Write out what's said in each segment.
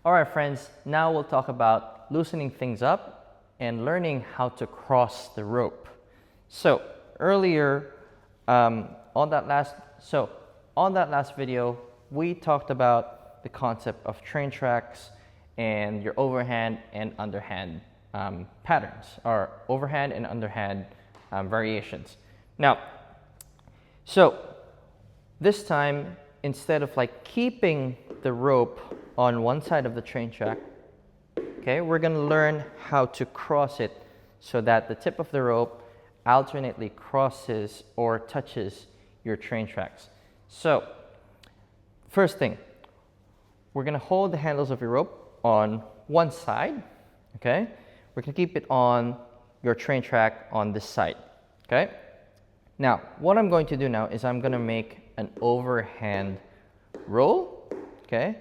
All right, friends, now we'll talk about loosening things up and learning how to cross the rope. So earlier, on that last video, we talked about the concept of train tracks and your overhand and underhand patterns, or overhand and underhand variations. Now, so this time, instead of like keeping the rope on one side of the train track, okay, we're going to learn how to cross it so that the tip of the rope alternately crosses or touches your train tracks. So first thing, we're going to hold the handles of your rope on one side, okay? We're going to keep it on your train track on this side, okay? Now, what I'm going to do now is I'm going to make an overhand roll, okay?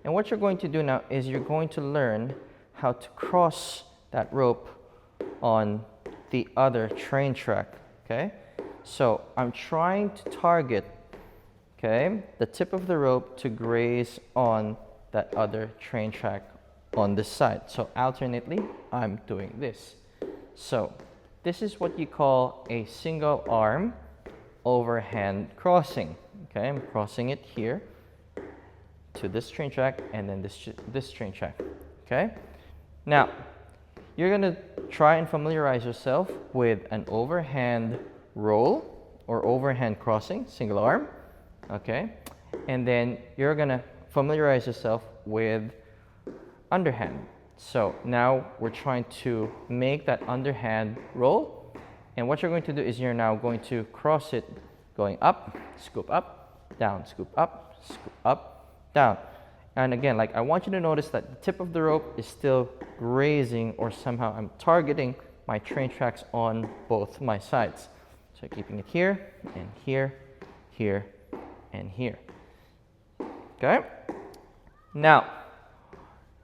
And what you're going to do now is you're going to learn how to cross that rope on the other train track, okay? So I'm trying to target, okay, the tip of the rope to graze on that other train track on this side. So alternately, I'm doing this. So this is what you call a single arm overhand crossing, okay? I'm crossing it here to this train track and then this train track, okay? Now, you're gonna try and familiarize yourself with an overhand roll or overhand crossing, single arm, okay? And then you're gonna familiarize yourself with underhand. So now we're trying to make that underhand roll, and what you're going to do is you're now going to cross it going up, scoop up, down, scoop up, scoop up, down. And again, like, I want you to notice that the tip of the rope is still grazing, or somehow I'm targeting my train tracks on both my sides. So keeping it here and here, here, and here. Okay? Now,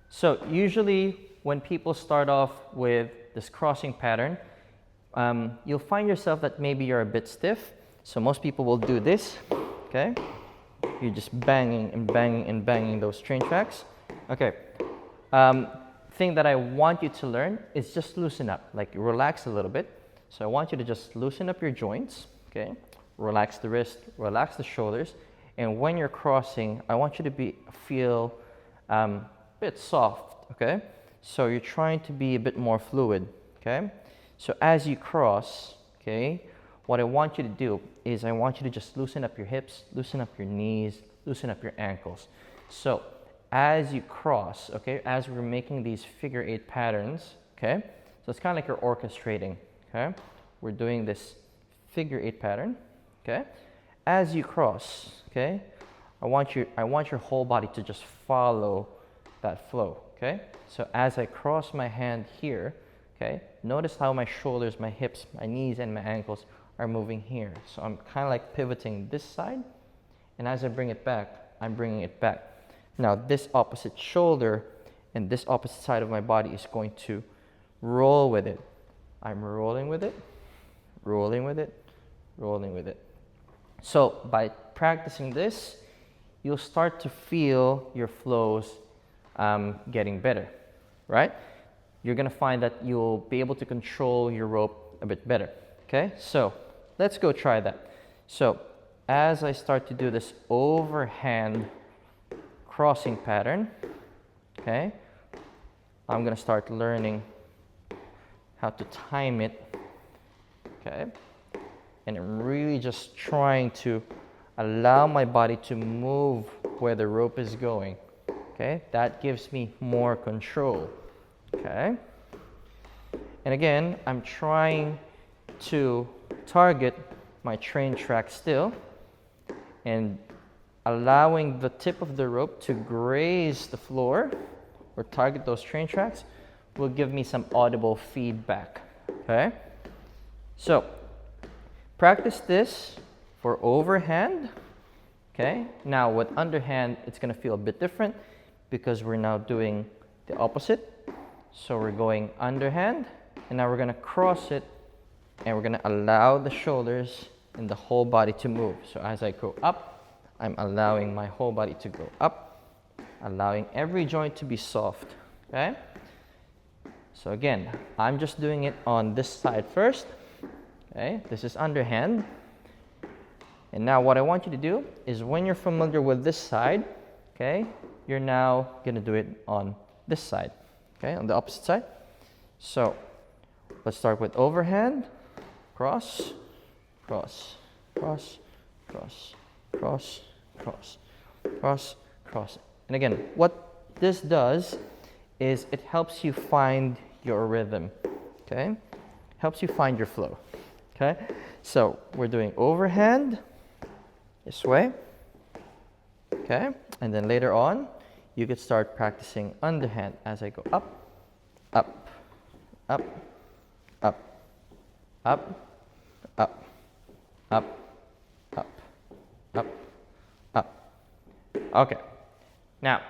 so usually when people start off with this crossing pattern, you'll find yourself that maybe you're a bit stiff. So most people will do this, okay? You're just banging and banging and banging those train tracks. Okay. Thing that I want you to learn is just loosen up, like relax a little bit. So I want you to just loosen up your joints, okay? Relax the wrist, relax the shoulders. And when you're crossing, I want you to feel a bit soft, okay? So you're trying to be a bit more fluid, okay? So as you cross, okay, what I want you to do is I want you to just loosen up your hips, loosen up your knees, loosen up your ankles. So as you cross, okay, as we're making these figure 8 patterns, okay, so it's kind of like you're orchestrating, okay? We're doing this figure 8 pattern, okay? As you cross, okay, I want your whole body to just follow that flow, okay? So as I cross my hand here, okay, notice how my shoulders, my hips, my knees, and my ankles are moving here. So I'm kind of like pivoting this side, and as I bring it back, I'm bringing it back. Now this opposite shoulder and this opposite side of my body is going to roll with it. I'm rolling with it, rolling with it, rolling with it. So by practicing this, you'll start to feel your flows getting better, right? You're gonna find that you'll be able to control your rope a bit better, okay? So let's go try that. So as I start to do this overhand crossing pattern, okay, I'm gonna start learning how to time it, okay? And I'm really just trying to allow my body to move where the rope is going, okay? That gives me more control, okay? And again, I'm trying to target my train track still and allowing the tip of the rope to graze the floor or target those train tracks will give me some audible feedback, okay? So practice this for overhand, okay? Now with underhand, it's gonna feel a bit different because we're now doing the opposite. So we're going underhand, and now we're gonna cross it, and we're gonna allow the shoulders and the whole body to move. So as I go up, I'm allowing my whole body to go up, allowing every joint to be soft, okay? So again, I'm just doing it on this side first, okay? This is underhand. And now what I want you to do is when you're familiar with this side, okay, you're now gonna do it on this side, okay, on the opposite side. So let's start with overhand, cross, cross, cross, cross, cross, cross, cross, cross. And again, what this does is it helps you find your rhythm, okay? Helps you find your flow, okay? So we're doing overhand this way, okay? And then later on, you could start practicing underhand as I go up, up, up, up, up, up, up, up, up, up. Okay. Now,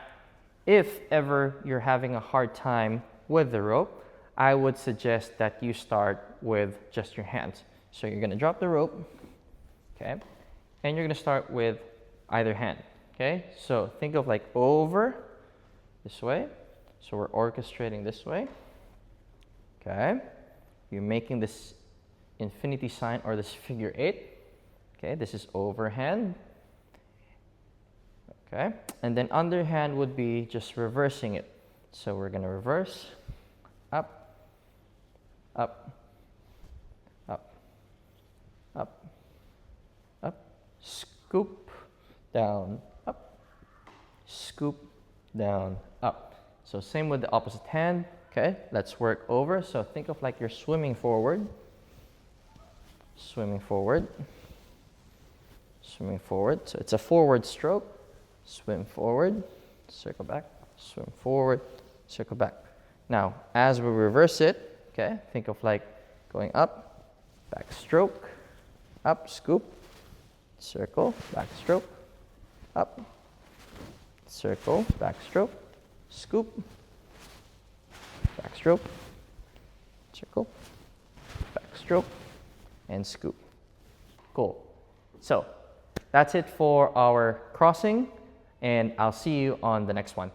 if ever you're having a hard time with the rope, I would suggest that you start with just your hands. So you're going to drop the rope, okay? And you're going to start with either hand, okay? So think of like over this way. So we're orchestrating this way, okay? You're making this infinity sign or this figure 8, okay? This is overhand, okay? And then underhand would be just reversing it. So we're going to reverse, up, up, up, up, up, scoop, down, up, scoop, down, up. So same with the opposite hand, okay? Let's work over. So think of like you're swimming forward, swimming forward, swimming forward. So it's a forward stroke. Swim forward, circle back, swim forward, circle back. Now, as we reverse it, okay, think of like going up, back stroke, up, scoop, circle, back stroke, up, circle, back stroke, scoop, back stroke, circle, back stroke, and scoop. Cool. So, that's it for our crossing, and I'll see you on the next one.